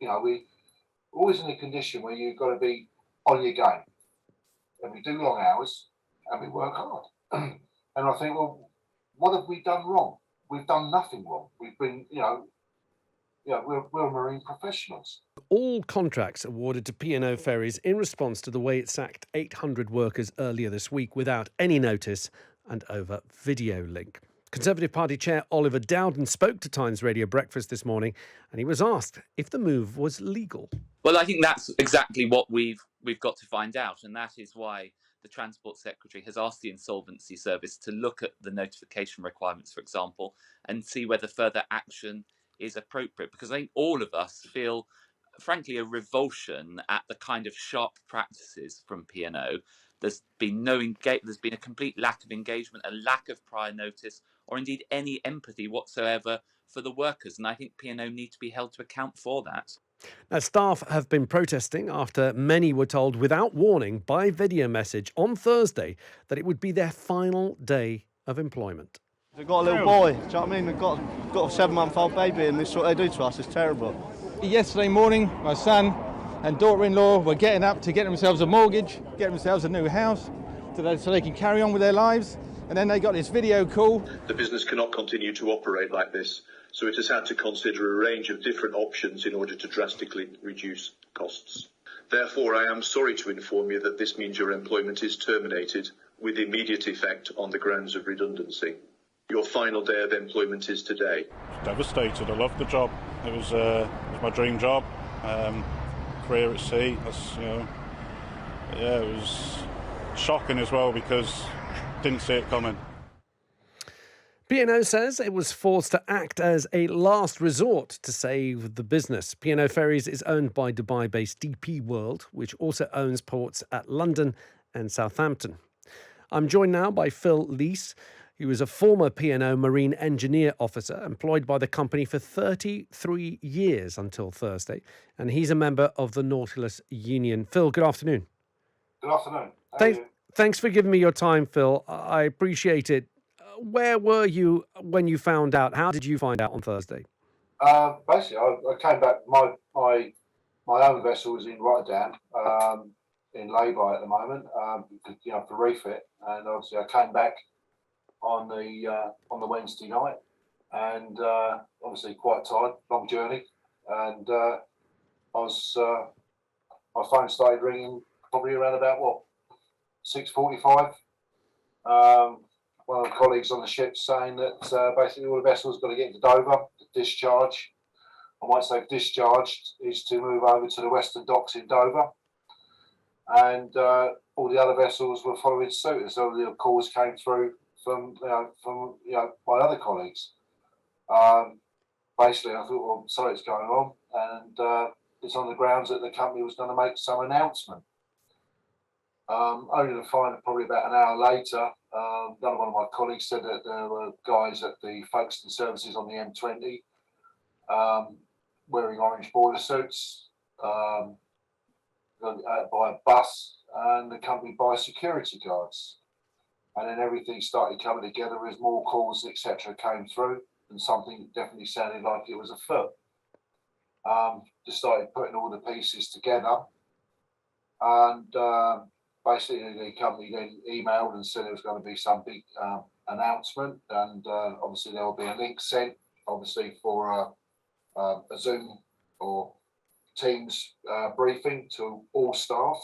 we're always in a condition where you've got to be on your game. And we do long hours and we work hard. And I think, well, what have we done wrong? We've done nothing wrong. We've been, we're marine professionals. All contracts awarded to P&O Ferries in response to the way it sacked 800 workers earlier this week without any notice and over video link. Conservative Party Chair Oliver Dowden spoke to Times Radio Breakfast this morning, and he was asked if the move was legal. Well, I think that's exactly what we've got to find out, and that is why the Transport Secretary has asked the Insolvency Service to look at the notification requirements, for example, and see whether further action is appropriate. Because I think all of us feel, frankly, a revulsion at the kind of sharp practices from P&O. There's been there's been a complete lack of engagement, a lack of prior notice, or indeed any empathy whatsoever for the workers. And I think P&O need to be held to account for that. Now, staff have been protesting after many were told without warning by video message on Thursday that it would be their final day of employment. They've got a little boy, do you know what I mean? They've got a 7-month-old baby, and this is what they do to us. It's terrible. Yesterday morning, my son and daughter-in-law were getting up to get themselves a mortgage, get themselves a new house, so they can carry on with their lives. And then they got this video call. The business cannot continue to operate like this, so it has had to consider a range of different options in order to drastically reduce costs. Therefore, I am sorry to inform you that this means your employment is terminated with immediate effect on the grounds of redundancy. Your final day of employment is today. Devastated. I loved the job. It was my dream job. Career at sea. It was shocking as well because didn't see it coming. P&O says it was forced to act as a last resort to save the business. P&O Ferries is owned by Dubai-based DP World, which also owns ports at London and Southampton. I'm joined now by Phil Leese, who was a former P&O Marine Engineer Officer employed by the company for 33 years until Thursday, and he's a member of the Nautilus Union. Phil, good afternoon. Good afternoon. Thanks for giving me your time, Phil. I appreciate it. Where were you when you found out? How did you find out on Thursday? Basically, I came back. My own vessel was in Rotterdam, in lay-by at the moment, for refit, and obviously I came back on the Wednesday night, and obviously quite tired, long journey, and my phone started ringing probably around about 6:45. One of the colleagues on the ship saying that basically all the vessels got to get into Dover to discharge. And once they've discharged, is to move over to the Western Docks in Dover. And all the other vessels were following suit. And so the calls came through from my other colleagues. Basically, I thought, well, sorry, it's going on, and it's on the grounds that the company was going to make some announcement. Only to find probably about an hour later, another one of my colleagues said that there were guys at the Folkestone services on the M20 wearing orange border suits by a bus, and accompanied by security guards. And then everything started coming together as more calls, etc., came through, and something definitely sounded like it was afoot. Just started putting all the pieces together, and basically the company then emailed and said there was going to be some big announcement, and obviously there will be a link sent, obviously for a Zoom or Teams briefing to all staff.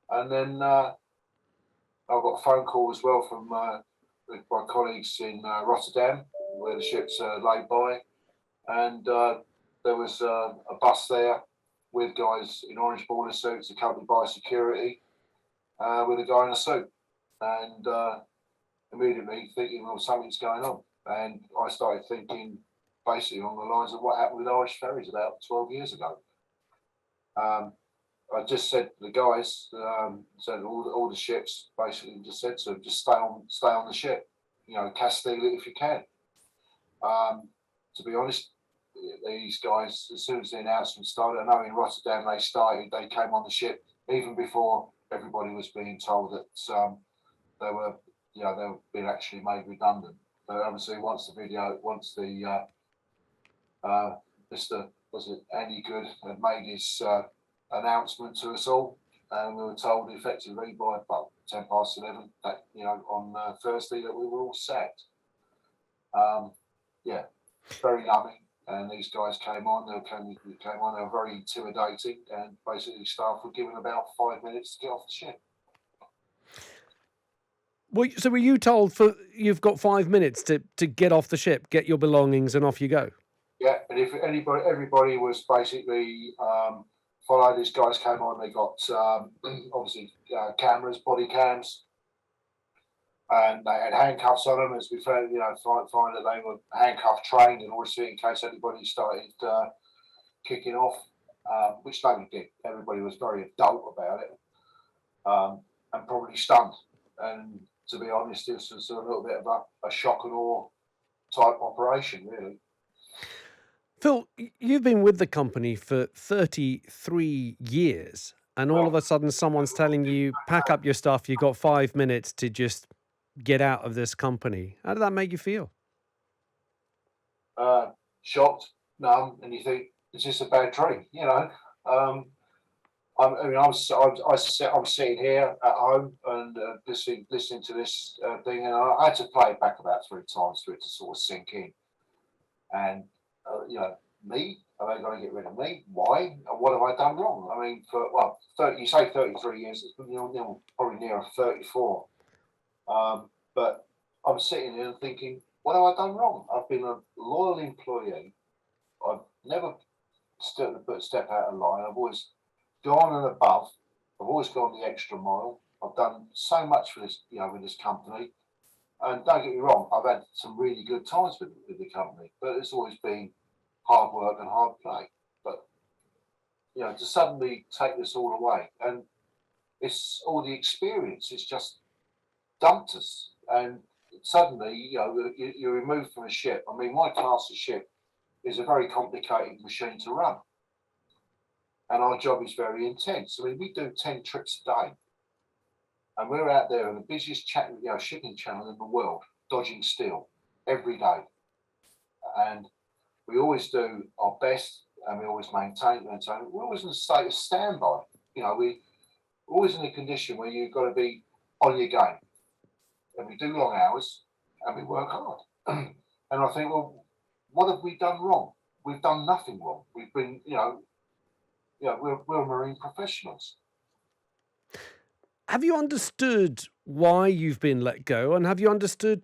And then I got a phone call as well from my colleagues in Rotterdam, where the ship's laid by, and there was a bus there with guys in orange border suits accompanied by security, with a guy in a suit, and immediately thinking, well, something's going on. And I started thinking basically on the lines of what happened with Irish Ferries about 12 years ago. I just said to the guys, said all the ships basically just said to them, just stay on the ship, Castile it if you can. To be honest, these guys, as soon as the announcement started, I know in Rotterdam they came on the ship even before everybody was being told that they were being actually made redundant. But obviously, once the Mr. was it Andy Good had made his announcement to us all, and we were told effectively by about 11:10 that on Thursday that we were all sacked. Yeah, very numbing. And these guys came on. They were very intimidating, and basically staff were given about 5 minutes to get off the ship. Well, so were you told you've got 5 minutes to get off the ship, get your belongings, and off you go? Yeah, and if everybody was basically followed. These guys came on. They got obviously cameras, body cams, and they had handcuffs on them. As we found, find that they were handcuff trained in order to in case anybody started kicking off, which nobody did. Everybody was very adult about it, and probably stunned. And to be honest, this was a little bit of a shock and awe type operation, really. Phil, you've been with the company for 33 years, and all of a sudden someone's telling you, pack up your stuff, you've got 5 minutes to just get out of this company. How did that make you feel? Shocked, numb, and you think, is this a bad dream? I'm sitting here at home and listening to this thing, and I had to play it back about 3 times for it to sort of sink in. And me? Are they going to get rid of me? Why? What have I done wrong? I mean, you say 33 years, it's probably nearer 34. But I'm sitting here thinking, what have I done wrong? I've been a loyal employee. I've never put a step out of line. I've always gone and above. I've always gone the extra mile. I've done so much for this, with this company. And don't get me wrong, I've had some really good times with the company, but it's always been hard work and hard play. But to suddenly take this all away, and it's all the experience, it's just dumped us. And suddenly, you're removed from a ship. I mean, my class of ship is a very complicated machine to run, and our job is very intense. I mean, we do 10 trips a day, and we're out there in the busiest shipping channel in the world, dodging steel every day. And we always do our best, and we always maintain it. We're always in a state of standby. We're always in a condition where you've got to be on your game. And we do long hours, and we work hard. And I think, well, what have we done wrong? We've done nothing wrong. We've been, we're marine professionals. Have you understood why you've been let go, and have you understood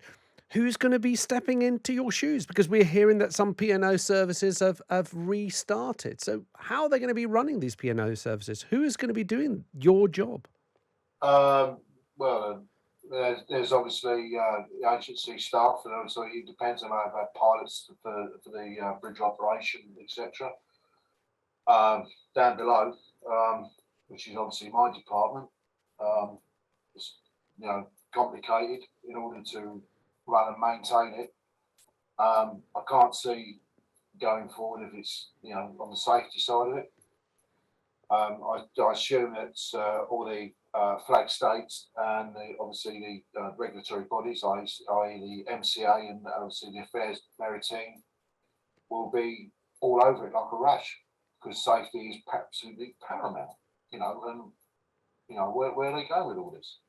who's going to be stepping into your shoes? Because we're hearing that some P&O services have restarted. So how are they going to be running these P&O services? Who is going to be doing your job? Well, there's obviously the agency staff, and obviously it depends on our pilots for the bridge operation, etc. Down below, which is obviously my department, it's complicated in order to run and maintain it. I can't see going forward if it's on the safety side of it. I assume that all the flag states and obviously the regulatory bodies, i.e. the MCA and obviously the Affairs Maritime, will be all over it like a rash, because safety is absolutely paramount. And where they go with all this.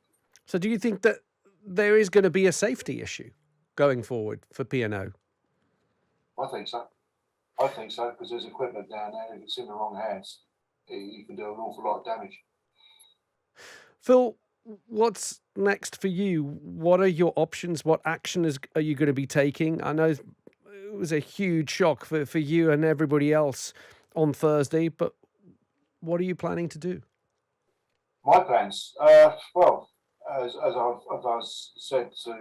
So do you think that there is going to be a safety issue going forward for P&O? I think so. Because there's equipment down there. If it's in the wrong hands, you can do an awful lot of damage. Phil, what's next for you? What are your options? What action are you going to be taking? I know it was a huge shock for you and everybody else on Thursday, but what are you planning to do? My plans, well, as I've said to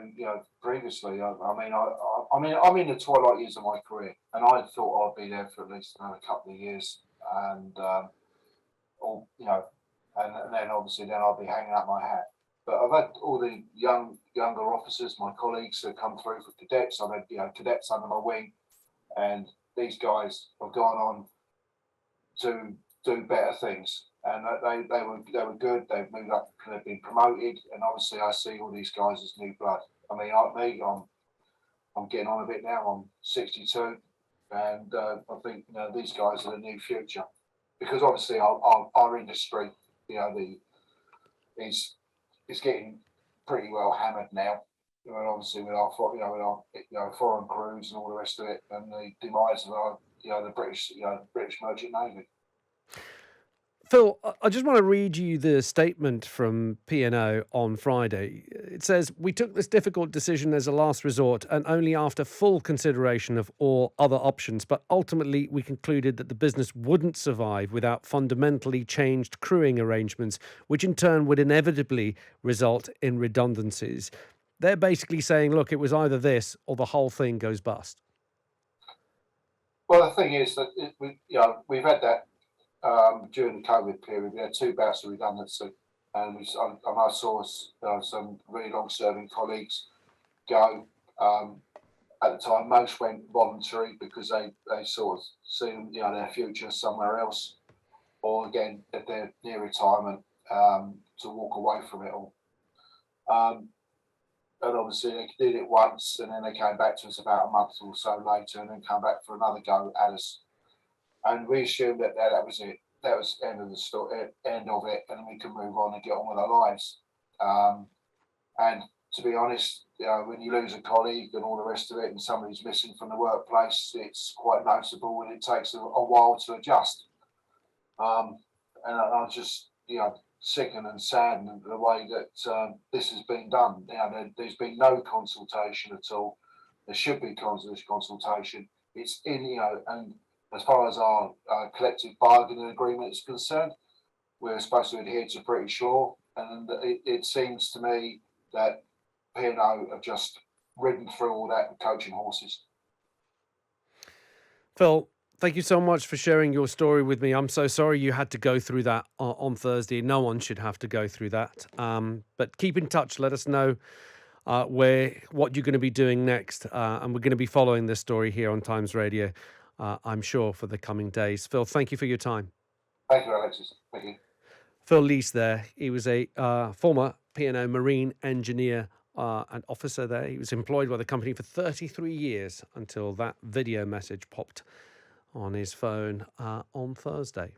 previously, I'm in the twilight years of my career, and I thought I'd be there for at least another couple of years, and and then obviously I'll be hanging up my hat. But I've had all the younger officers, my colleagues, that come through for cadets. I've had cadets under my wing, and these guys have gone on to do better things. And they were good. They've moved up. They've been promoted, and obviously I see all these guys as new blood. I mean, I'm getting on a bit now. I'm 62, And I think these guys are the new future, because obviously our industry, is getting pretty well hammered now. And obviously with our foreign crews and all the rest of it, and the demise of our the British Merchant Navy. Phil, I just want to read you the statement from P&O on Friday. It says, "We took this difficult decision as a last resort and only after full consideration of all other options, but ultimately we concluded that the business wouldn't survive without fundamentally changed crewing arrangements, which in turn would inevitably result in redundancies." They're basically saying, look, it was either this or the whole thing goes bust. Well, the thing is that we've had that during the COVID period. We had 2 bouts of redundancy, and I saw some really long-serving colleagues go. At the time, most went voluntary because they sort of see their future somewhere else, or again, if they're near retirement, to walk away from it all. And obviously they did it once, and then they came back to us about a month or so later, and then come back for another go at us. And we assumed that was it. That was the end of the story, end of it, and we can move on and get on with our lives. And to be honest, when you lose a colleague and all the rest of it, and somebody's missing from the workplace, it's quite noticeable, and it takes a while to adjust. And I'm just sickened and saddened at the way that this has been done. There's been no consultation at all. There should be consultation. It's in, and as far as our collective bargaining agreement is concerned, we're supposed to adhere to British law, and it seems to me that P&O have just ridden through all that coaching horses. Phil, thank you so much for sharing your story with me. I'm so sorry you had to go through that on Thursday. No one should have to go through that. But keep in touch. Let us know what you're going to be doing next. And we're going to be following this story here on Times Radio, I'm sure, for the coming days. Phil, thank you for your time. Thank you, Alexis. Thank you. Phil Lees there. He was a former P&O marine engineer and officer there. He was employed by the company for 33 years until that video message popped on his phone on Thursday.